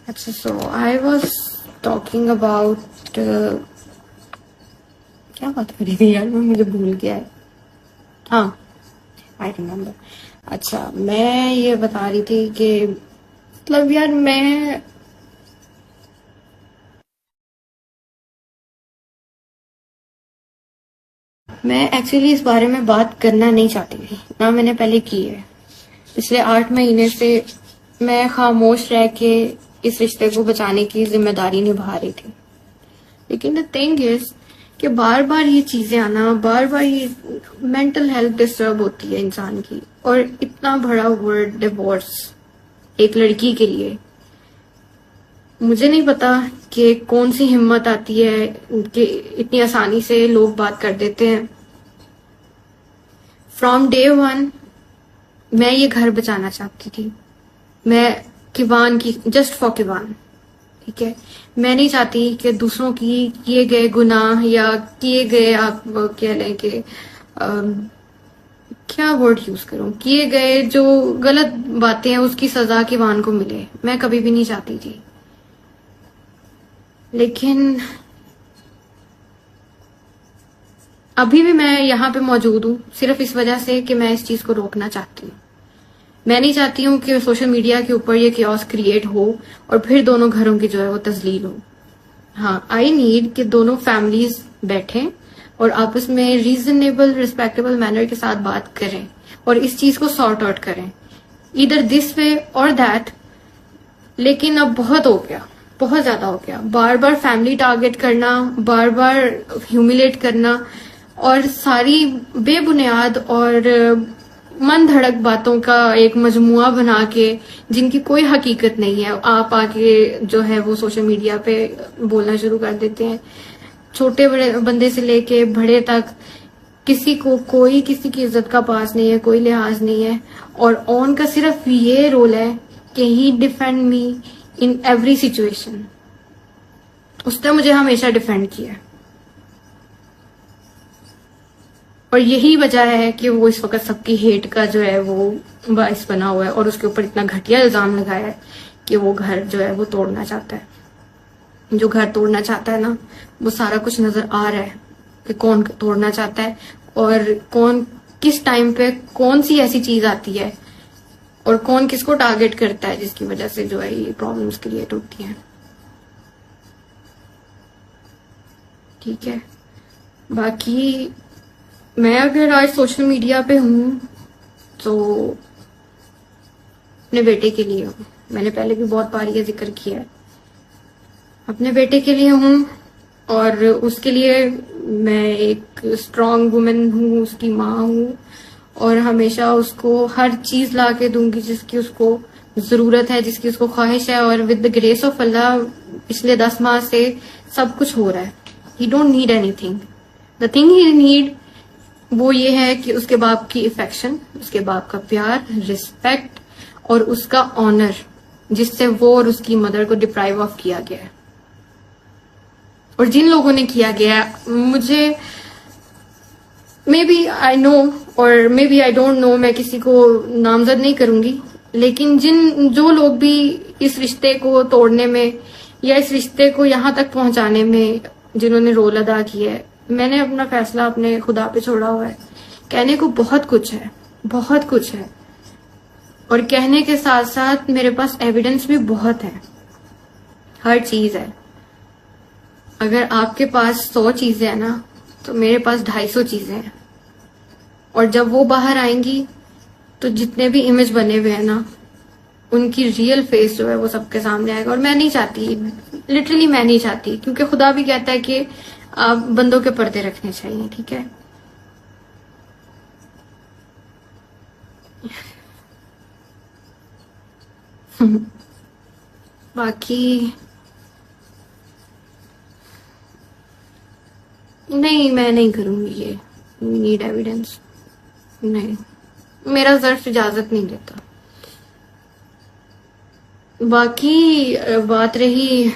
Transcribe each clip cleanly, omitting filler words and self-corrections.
अच्छा, सो I was talking about क्या बात करी थी यार, मैं मुझे भूल गया है। हाँ, आई रिमेम्बर। अच्छा, मैं ये बता रही थी कि मतलब यार मैं एक्चुअली इस बारे में बात करना नहीं चाहती थी, ना मैंने पहले की है। पिछले 8 महीने से मैं खामोश रह के इस रिश्ते को बचाने की जिम्मेदारी निभा रही थी। लेकिन द थिंग इज कि बार बार ये चीजें आना, बार बार ये मेंटल हेल्थ डिस्टर्ब होती है इंसान की। और इतना बड़ा वर्ड डिवोर्स एक लड़की के लिए, मुझे नहीं पता कि कौन सी हिम्मत आती है कि इतनी आसानी से लोग बात कर देते हैं। फ्रॉम डे वन मैं ये घर बचाना चाहती थी। मैं किवान की, जस्ट फॉर किवान, ठीक है। मैं नहीं चाहती कि दूसरों की किए गए गुनाह या किए गए, आप कह लें कि क्या वर्ड यूज करूं, किए गए जो गलत बातें हैं उसकी सजा किवान को मिले। मैं कभी भी नहीं चाहती थी। लेकिन अभी भी मैं यहाँ पे मौजूद हूँ सिर्फ इस वजह से कि मैं इस चीज को रोकना चाहती हूँ। मैं नहीं चाहती हूँ कि सोशल मीडिया के ऊपर ये कियोस क्रिएट हो और फिर दोनों घरों की जो है वो तजलील हो। हाँ, आई नीड कि दोनों फैमिलीज बैठें और आपस में रीजनेबल रिस्पेक्टेबल मैनर के साथ बात करें और इस चीज को सॉर्ट आउट करें, इधर दिस वे और दैट। लेकिन अब बहुत हो गया, बहुत ज्यादा हो गया। बार बार फैमिली टारगेट करना, बार बार ह्यूमिलेट करना और सारी बेबुनियाद और मन धड़क बातों का एक मजमुआ बना के जिनकी कोई हकीकत नहीं है, आप आके जो है वो सोशल मीडिया पे बोलना शुरू कर देते हैं। छोटे बड़े बंदे से लेके बड़े तक किसी को, कोई किसी की इज्जत का पास नहीं है, कोई लिहाज नहीं है। और ऑन का सिर्फ ये रोल है कि he defend me in every situation. उसने मुझे हमेशा डिफेंड किया है और यही वजह है कि वो इस वक्त सबकी हेट का जो है वो बाइस बना हुआ है और उसके ऊपर इतना घटिया इल्जाम लगाया है कि वो घर जो है वो तोड़ना चाहता है। जो घर तोड़ना चाहता है ना, वो सारा कुछ नजर आ रहा है कि कौन तोड़ना चाहता है और कौन किस टाइम पे कौन सी ऐसी चीज आती है और कौन किसको टारगेट करता है जिसकी वजह से जो है ये प्रॉब्लम्स क्रिएट होती हैं। ठीक है, बाकी मैं अगर आज सोशल मीडिया पे हूं तो अपने बेटे के लिए हूं। मैंने पहले भी बहुत बार ये जिक्र किया है, अपने बेटे के लिए हूं और उसके लिए मैं एक स्ट्रांग वुमेन हूं, उसकी माँ हूं और हमेशा उसको हर चीज ला के दूंगी जिसकी उसको जरूरत है, जिसकी उसको ख्वाहिश है। और विद द ग्रेस ऑफ अल्लाह पिछले 10 माह से सब कुछ हो रहा है। ही don't need anything. The thing he need वो ये है कि उसके बाप की इफेक्शन, उसके बाप का प्यार, रिस्पेक्ट और उसका ऑनर, जिससे वो और उसकी मदर को डिप्राइव ऑफ किया गया है। और जिन लोगों ने किया गया, मुझे मे बी आई नो और may be I don't know, मैं किसी को नामजद नहीं करूंगी, लेकिन जो लोग भी इस रिश्ते को तोड़ने में या इस रिश्ते को यहां तक पहुंचाने में जिन्होंने रोल अदा किया है, मैंने अपना फैसला अपने खुदा पे छोड़ा हुआ है। कहने को बहुत कुछ है, बहुत कुछ है और कहने के साथ साथ मेरे पास एविडेंस भी बहुत है, हर चीज है। अगर आपके पास 100 चीजें है ना, तो मेरे पास 250 चीजें हैं और जब वो बाहर आएंगी तो जितने भी इमेज बने हुए हैं ना, उनकी रियल फेस जो है वो सबके सामने आएगा। और मैं नहीं चाहती, लिटरली मैं नहीं चाहती, क्योंकि खुदा भी कहता है कि आप बंदों के पर्दे रखने चाहिए। ठीक है, बाकी नहीं, मैं नहीं करूंगी ये नीड एविडेंस। नहीं, मेरा ज़र्फ इजाजत नहीं देता। बाकी बात रही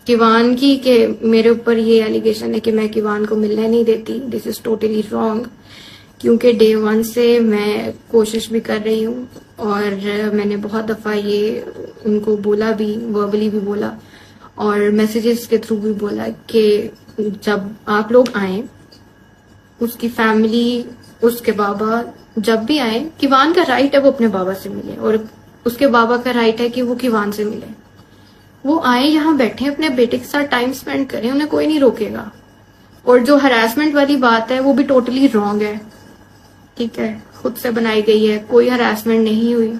किवान की कि मेरे ऊपर ये एलिगेशन है कि मैं किवान को मिलने नहीं देती। दिस इज टोटली रॉन्ग, क्योंकि डे 1 से मैं कोशिश भी कर रही हूँ और मैंने बहुत दफ़ा ये उनको बोला भी, वर्बली भी बोला और मैसेजेस के थ्रू भी बोला कि जब आप लोग आए, उसकी फैमिली, उसके बाबा जब भी आए, किवान का राइट है वो अपने बाबा से मिले और उसके बाबा का राइट है कि वो किवान से मिले। वो आए, यहाँ बैठे, अपने बेटे के साथ टाइम स्पेंड करें, उन्हें कोई नहीं रोकेगा। और जो हरासमेंट वाली बात है वो भी टोटली रॉन्ग है, ठीक है, खुद से बनाई गई है, कोई हरासमेंट नहीं हुई।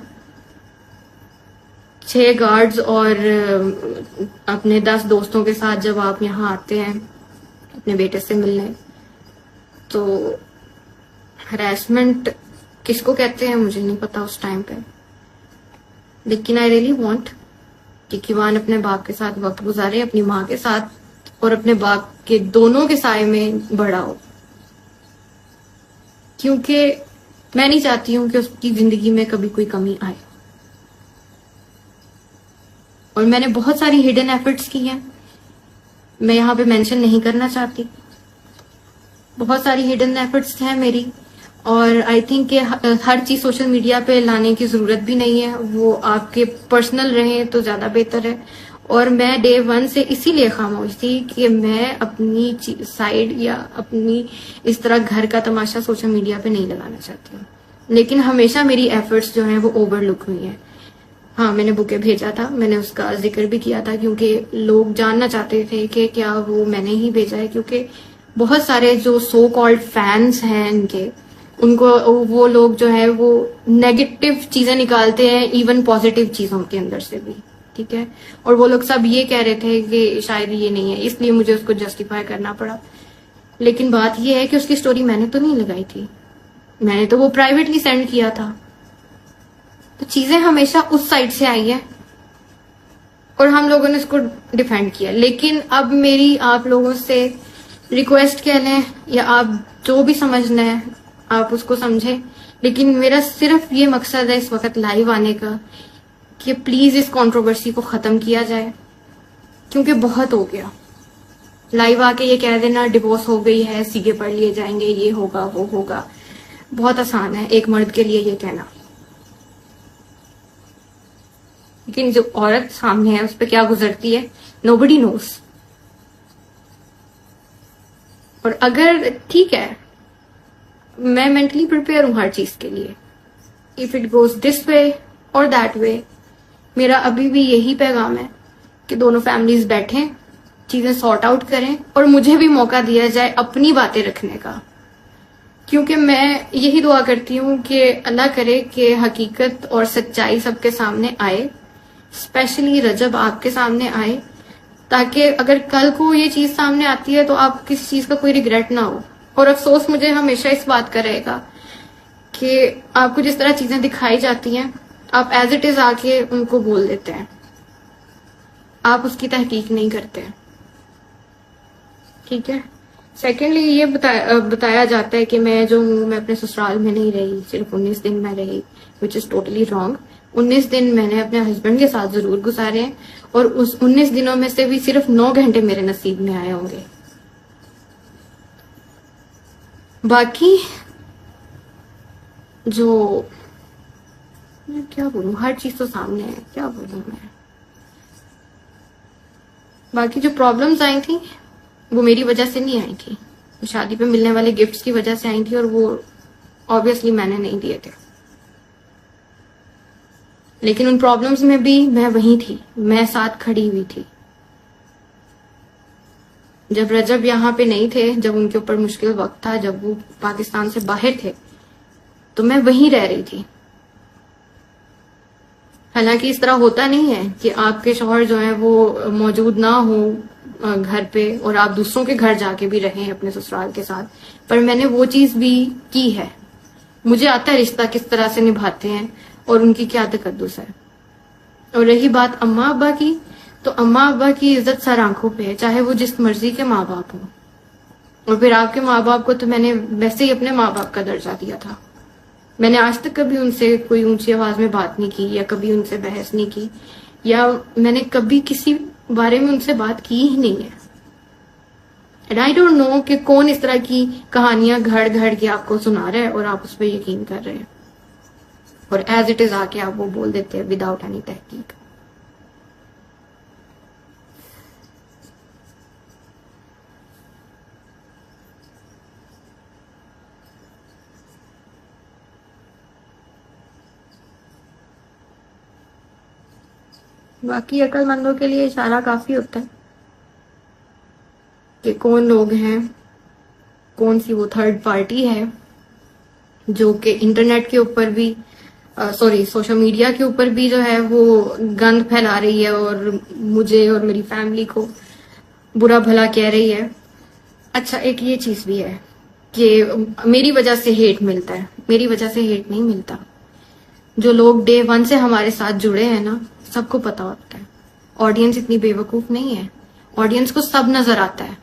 6 गार्ड्स और अपने 10 दोस्तों के साथ जब आप यहाँ आते हैं अपने बेटे से मिलने, तो हरासमेंट किसको कहते हैं मुझे नहीं पता उस टाइम पे, लेकिन आई रियली वांट कि किवान अपने बाप के साथ वक्त गुजारे, अपनी माँ के साथ और अपने बाप के दोनों के साय में बड़ा हो, क्योंकि मैं नहीं चाहती हूं कि उसकी जिंदगी में कभी कोई कमी आए। और मैंने बहुत सारी हिडन एफर्ट्स की हैं, मैं यहाँ पे मेंशन नहीं करना चाहती, बहुत सारी हिडन एफर्ट्स हैं मेरी, और आई थिंक कि हर चीज सोशल मीडिया पे लाने की जरूरत भी नहीं है, वो आपके पर्सनल रहे तो ज्यादा बेहतर है। और मैं डे 1 से इसीलिए खामोश थी कि मैं अपनी साइड या अपनी इस तरह घर का तमाशा सोशल मीडिया पे नहीं लगाना चाहती हूँ, लेकिन हमेशा मेरी एफर्ट्स जो हैं वो ओवरलुक हुई हैं। हाँ, मैंने बुके भेजा था, मैंने उसका जिक्र भी किया था, क्योंकि लोग जानना चाहते थे कि क्या वो मैंने ही भेजा है, क्योंकि बहुत सारे जो सो कॉल्ड फैंस हैं इनके, उनको वो लोग जो है वो नेगेटिव चीजें निकालते हैं इवन पॉजिटिव चीजों के अंदर से भी, ठीक है। और वो लोग सब ये कह रहे थे कि शायद ये नहीं है, इसलिए मुझे उसको जस्टिफाई करना पड़ा। लेकिन बात ये है कि उसकी स्टोरी मैंने तो नहीं लगाई थी, मैंने तो वो प्राइवेटली सेंड किया था, तो चीजें हमेशा उस साइड से आई है और हम लोगों ने इसको डिफेंड किया। लेकिन अब मेरी आप लोगों से रिक्वेस्ट कह लें या आप जो भी समझना है आप उसको समझें, लेकिन मेरा सिर्फ ये मकसद है इस वक्त लाइव आने का कि प्लीज इस कंट्रोवर्सी को खत्म किया जाए, क्योंकि बहुत हो गया। लाइव आके ये कह देना डिवोर्स हो गई है, सीगे पढ़ लिए जाएंगे, ये होगा वो होगा, बहुत आसान है एक मर्द के लिए ये कहना, लेकिन जो औरत सामने है उस पर क्या गुजरती है नोबडी नोस। और अगर ठीक है, मैं मेंटली प्रिपेयर हूं हर चीज के लिए, if it goes this way और दैट वे, मेरा अभी भी यही पैगाम है कि दोनों फैमिलीज बैठें, चीजें सॉर्ट आउट करें और मुझे भी मौका दिया जाए अपनी बातें रखने का, क्योंकि मैं यही दुआ करती हूँ कि अल्लाह करे कि हकीकत और सच्चाई सबके सामने आए, स्पेशली रजब आपके सामने आए, ताकि अगर कल को ये चीज सामने आती है तो आप किसी चीज का कोई रिग्रेट ना हो। और अफसोस मुझे हमेशा इस बात का रहेगा कि आपको जिस तरह चीजें दिखाई जाती हैं आप एज इट इज आके उनको बोल देते हैं, आप उसकी तहकीक नहीं करते, ठीक है। सेकेंडली ये बताया जाता है कि मैं जो हूँ मैं अपने ससुराल में नहीं रही, सिर्फ 19 दिन मैं रही, विच इज टोटली रॉन्ग। 19 दिन मैंने अपने हस्बैंड के साथ जरूर गुजारे हैं और उस 19 दिनों में से भी सिर्फ 9 घंटे मेरे नसीब में आए होंगे। बाकी जो मैं क्या बोलूं, हर चीज तो सामने है, क्या बोलूं मैं। बाकी जो प्रॉब्लम्स आई थी वो मेरी वजह से नहीं आई थी, शादी पे मिलने वाले गिफ्ट्स की वजह से आई थी और वो ऑब्वियसली मैंने नहीं दिए थे। लेकिन उन प्रॉब्लम्स में भी मैं वहीं थी, मैं साथ खड़ी हुई थी। जब रजब यहाँ पे नहीं थे, जब उनके ऊपर मुश्किल वक्त था, जब वो पाकिस्तान से बाहर थे, तो मैं वहीं रह रही थी। हालांकि इस तरह होता नहीं है कि आपके शौहर जो है वो मौजूद ना हो घर पे और आप दूसरों के घर जाके भी रहें अपने ससुराल के साथ, पर मैंने वो चीज भी की है। मुझे आता है रिश्ता किस तरह से निभाते हैं और उनकी क्या तकद्दुस है। और रही बात अम्मा अब्बा की, तो अम्मा अब्बा की इज्जत सर आंखों पे है, चाहे वो जिस मर्जी के माँ बाप हों। और फिर आपके माँ बाप को तो मैंने वैसे ही अपने माँ बाप का दर्जा दिया था। मैंने आज तक कभी उनसे कोई ऊंची आवाज में बात नहीं की या कभी उनसे बहस नहीं की, या मैंने कभी किसी बारे में उनसे बात की ही नहीं है। एंड आई डोंट नो कि कौन इस तरह की कहानियां घड़ घड़ के आपको सुना रहा है और आप उस पर यकीन कर रहे हैं। और एज इट इज आके आप वो बोल देते हैं विदाउट एनी तहकीक। बाकी अक्लमंदों के लिए इशारा काफी होता है कि कौन लोग हैं, कौन सी वो थर्ड पार्टी है जो कि इंटरनेट के ऊपर भी सोशल मीडिया के ऊपर भी जो है वो गंद फैला रही है और मुझे और मेरी फैमिली को बुरा भला कह रही है। अच्छा, एक ये चीज भी है कि मेरी वजह से हेट मिलता है, मेरी वजह से हेट नहीं मिलता। जो लोग डे वन से हमारे साथ जुड़े हैं ना, सबको पता होता है। ऑडियंस इतनी बेवकूफ नहीं है, ऑडियंस को सब नजर आता है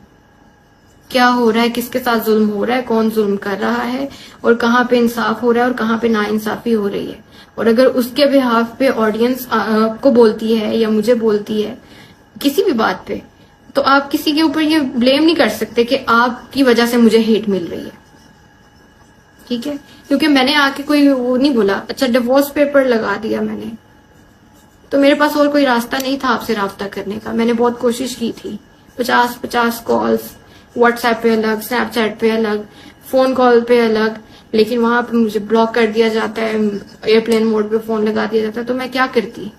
क्या हो रहा है, किसके साथ जुल्म हो रहा है, कौन जुल्म कर रहा है और कहाँ पे इंसाफ हो रहा है और कहाँ पे नाइंसाफी हो रही है। और अगर उसके बिहाफ पे ऑडियंस को बोलती है या मुझे बोलती है किसी भी बात पे, तो आप किसी के ऊपर ये ब्लेम नहीं कर सकते कि आपकी वजह से मुझे हेट मिल रही है। ठीक है, क्योंकि मैंने आके कोई वो नहीं बोला। अच्छा, डिवोर्स पेपर लगा दिया मैंने, तो मेरे पास और कोई रास्ता नहीं था आपसे राब्ता करने का। मैंने बहुत कोशिश की थी, 50 कॉल्स, व्हाट्सएप पे अलग, स्नैपचैट पे अलग, फोन कॉल पे अलग, लेकिन वहां पे मुझे ब्लॉक कर दिया जाता है, एयरप्लेन मोड पे फोन लगा दिया जाता है। तो मैं क्या करती,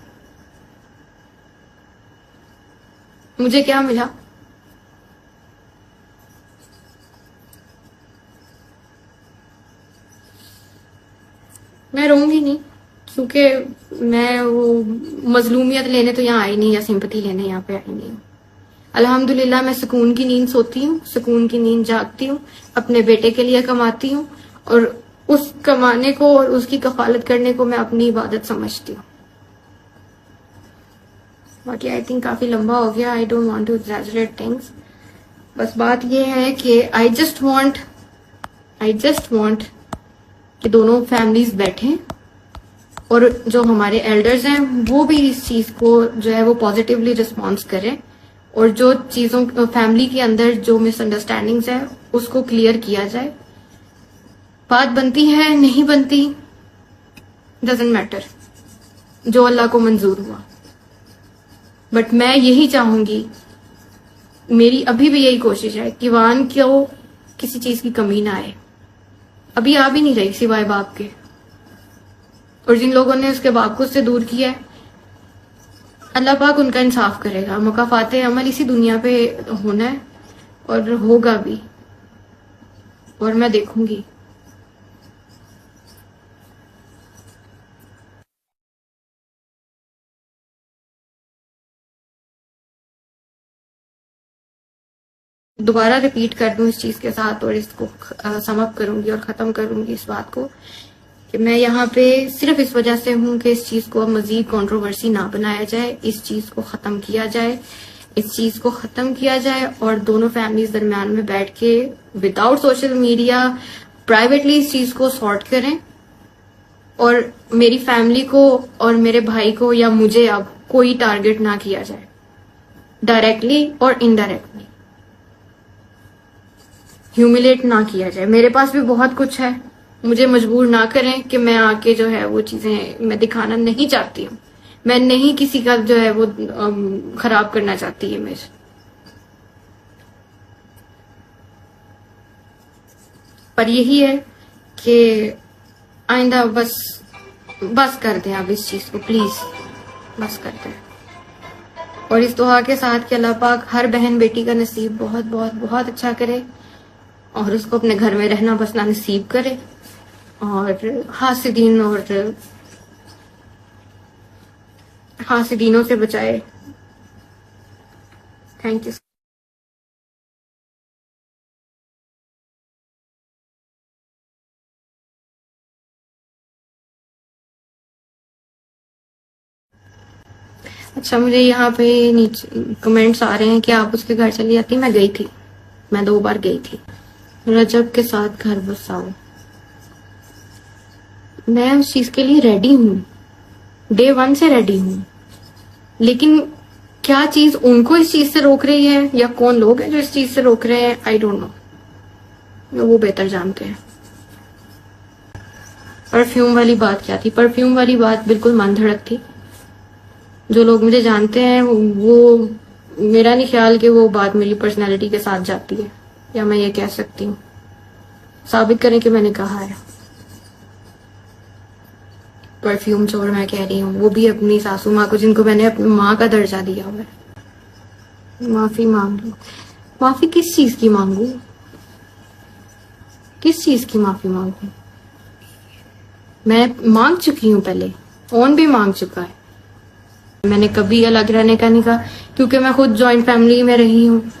मुझे क्या मिला? मैं रहूंगी नहीं, क्योंकि मैं वो मजलूमियत लेने तो यहाँ आई नहीं या सिंपैथी लेने यहाँ पे आई नहीं हूँ। अल्हम्दुलिल्लाह मैं सुकून की नींद सोती हूँ, सुकून की नींद जागती हूँ, अपने बेटे के लिए कमाती हूँ और उस कमाने को और उसकी कफालत करने को मैं अपनी इबादत समझती हूँ। बाकी आई थिंक काफी लंबा हो गया, I don't want to exaggerate things. बस बात ये है कि आई जस्ट वांट कि दोनों फैमिलीज बैठें और जो हमारे एल्डर्स हैं वो भी इस चीज को जो है वो पॉजिटिवली रिस्पॉन्स करें और जो चीजों फैमिली के अंदर जो मिसअंडरस्टैंडिंग्स है उसको क्लियर किया जाए। बात बनती है नहीं बनती, डजंट मैटर, जो अल्लाह को मंजूर हुआ। बट मैं यही चाहूंगी, मेरी अभी भी यही कोशिश है कि वान को किसी चीज की कमी ना आए। अभी आ भी नहीं रही सिवाय बाप के, और जिन लोगों ने उसके बाप को उससे दूर किया है अल्लाह पाक उनका इंसाफ करेगा। मुकाफाते अमल इसी दुनिया पे होना है और होगा भी, और मैं देखूंगी। दोबारा रिपीट कर दूं इस चीज के साथ और इसको सम अप करूंगी और खत्म करूंगी इस बात को कि मैं यहाँ पे सिर्फ इस वजह से हूँ कि इस चीज को मजीद कंट्रोवर्सी ना बनाया जाए, इस चीज को खत्म किया जाए, इस चीज को खत्म किया जाए और दोनों फैमिलीज दरमियान में बैठ के विदाउट सोशल मीडिया प्राइवेटली इस चीज को सॉर्ट करें और मेरी फैमिली को और मेरे भाई को या मुझे अब कोई टारगेट ना किया जाए, डायरेक्टली और इनडायरेक्टली ह्यूमिलेट ना किया जाए। मेरे पास भी बहुत कुछ है, मुझे मजबूर ना करें कि मैं आके जो है वो चीजें मैं दिखाना नहीं चाहती हूँ। मैं नहीं किसी का जो है वो खराब करना चाहती इमेज। पर यही है कि आइंदा बस कर दें अब इस चीज को, प्लीज बस कर दें। और इस दुआ के साथ कि अल्लाह पाक हर बहन बेटी का नसीब बहुत बहुत बहुत अच्छा करे और उसको अपने घर में रहना बसना नसीब करे और हासिदीनों से बचाए। Thank you. अच्छा, मुझे यहाँ पे नीचे कमेंट्स आ रहे हैं कि आप उसके घर चली जाती। मैं गई थी, मैं 2 बार गई थी। रजब के साथ घर बसाओ, मैं उस चीज के लिए रेडी हूँ, डे 1 से रेडी हूँ। लेकिन क्या चीज उनको इस चीज से रोक रही है या कौन लोग हैं जो इस चीज से रोक रहे हैं, आई डोंट नो, वो बेहतर जानते हैं। परफ्यूम वाली बात क्या थी? परफ्यूम वाली बात बिल्कुल मन धड़क थी। जो लोग मुझे जानते हैं वो मेरा नहीं ख्याल कि वो बात मेरी पर्सनैलिटी के साथ जाती है, या मैं ये कह सकती हूँ। साबित करें कि मैंने कहा है। परफ्यूम चोर मैं कह रही हूँ, वो भी अपनी सासू माँ को, जिनको मैंने अपनी माँ का दर्जा दिया हुआ है। माफी मांग लो। माफी किस चीज की मांगू? किस चीज की माफी मांगू? मैं मांग चुकी हूँ पहले, कौन भी मांग चुका है। मैंने कभी अलग रहने का नहीं कहा, क्योंकि मैं खुद जॉइंट फैमिली में रही हूँ।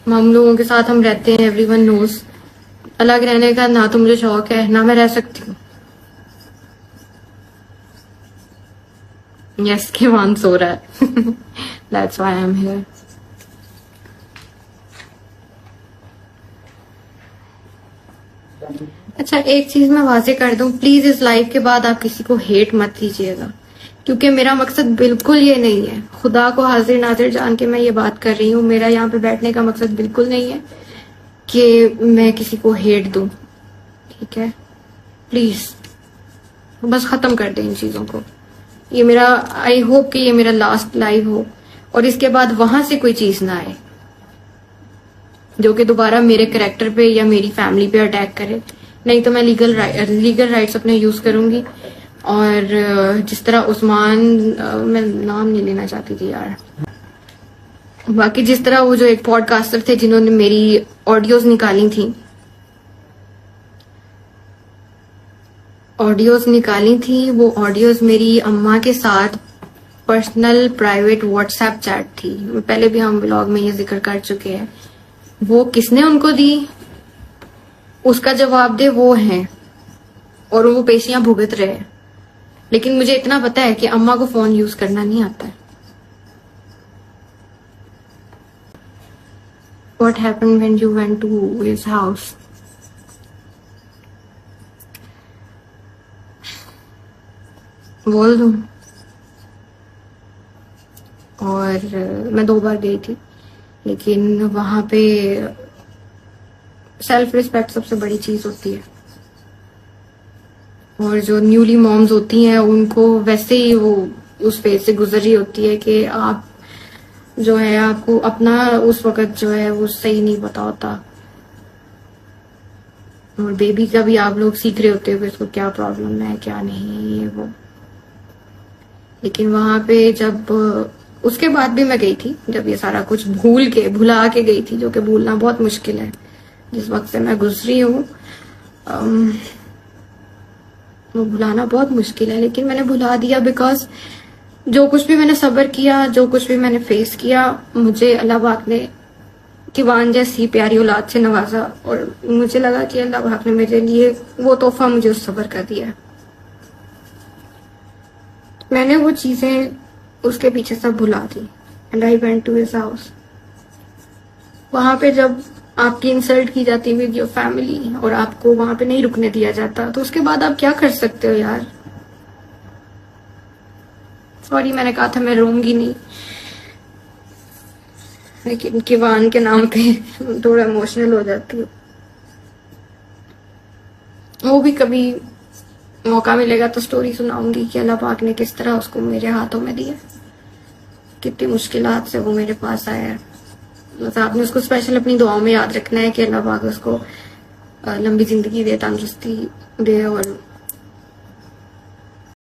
हम लोगों के साथ हम रहते हैं, एवरीवन नोज। अलग रहने का ना तो मुझे शौक है, ना मैं रह सकती हूँ। यस, के मान सो रहा है। That's why I am here. अच्छा, एक चीज मैं वाजे कर दूं, प्लीज इस लाइव के बाद आप किसी को हेट मत कीजिएगा, क्योंकि मेरा मकसद बिल्कुल ये नहीं है। खुदा को हाजिर नाजिर जान के मैं ये बात कर रही हूँ। मेरा यहाँ पे बैठने का मकसद बिल्कुल नहीं है कि मैं किसी को हेट दूं, ठीक है? प्लीज बस खत्म कर दें इन चीजों को। ये मेरा, आई होप कि ये मेरा लास्ट लाइव हो और इसके बाद वहां से कोई चीज ना आए जो कि दोबारा मेरे कैरेक्टर पे या मेरी फैमिली पे अटैक करे। नहीं तो मैं लीगल राइट्स अपने यूज करूंगी। और जिस तरह उस्मान, मैं नाम नहीं लेना चाहती थी यार, बाकी जिस तरह वो जो एक पॉडकास्टर थे जिन्होंने मेरी ऑडियोज निकाली थी, वो ऑडियोज मेरी अम्मा के साथ पर्सनल प्राइवेट व्हाट्सएप चैट थी। पहले भी हम व्लॉग में ये जिक्र कर चुके हैं। वो किसने उनको दी, उसका जवाब दे वो हैं, और वो पेशियां भुगत रहे हैं। लेकिन मुझे इतना पता है कि अम्मा को फोन यूज करना नहीं आता है। What happened when you went to his house? बोल दूं? और मैं 2 बार गई थी, लेकिन वहां पे सेल्फ रिस्पेक्ट सबसे बड़ी चीज होती है। और जो न्यूली मॉम्स होती हैं उनको वैसे ही वो उस फेज से गुजर रही होती है कि आप जो है, आपको अपना उस वक्त जो है वो सही नहीं पता होता। और बेबी का भी आप लोग सीख रहे होते हो कि उसको क्या प्रॉब्लम है क्या नहीं, ये वो। लेकिन वहां पे जब, उसके बाद भी मैं गई थी, जब ये सारा कुछ भुला के गई थी, जो कि भूलना बहुत मुश्किल है। जिस वक्त से मैं गुजरी हूँ वो भुलाना बहुत मुश्किल है, लेकिन मैंने भुला दिया। बिकॉज जो कुछ भी मैंने सब्र किया, जो कुछ भी मैंने फेस किया, मुझे अल्लाह पाक ने किवान जैसी प्यारी औलाद से नवाजा। और मुझे लगा कि अल्लाह पाक ने मेरे लिए वो तोहफा मुझे उस सब्र का दिया। मैंने वो चीजें उसके पीछे सब भुला दी। And I went to his house. वहां पे जब आपकी इंसल्ट की जाती विद योर फैमिली और आपको वहां पे नहीं रुकने दिया जाता, तो उसके बाद आप क्या कर सकते हो यार? सॉरी, मैंने कहा था मैं रोऊंगी नहीं, लेकिन किवान के नाम पे थोड़ा इमोशनल हो जाती हूँ। वो भी कभी मौका मिलेगा तो स्टोरी सुनाऊंगी कि अल्लाह पाक ने किस तरह उसको मेरे हाथों में दिया, कितनी मुश्किलात से वो मेरे पास आया है। बस आपने उसको स्पेशल अपनी दुआओं में याद रखना है कि अल्लाह पाक उसको लंबी जिंदगी दे, तंदुरुस्ती दे और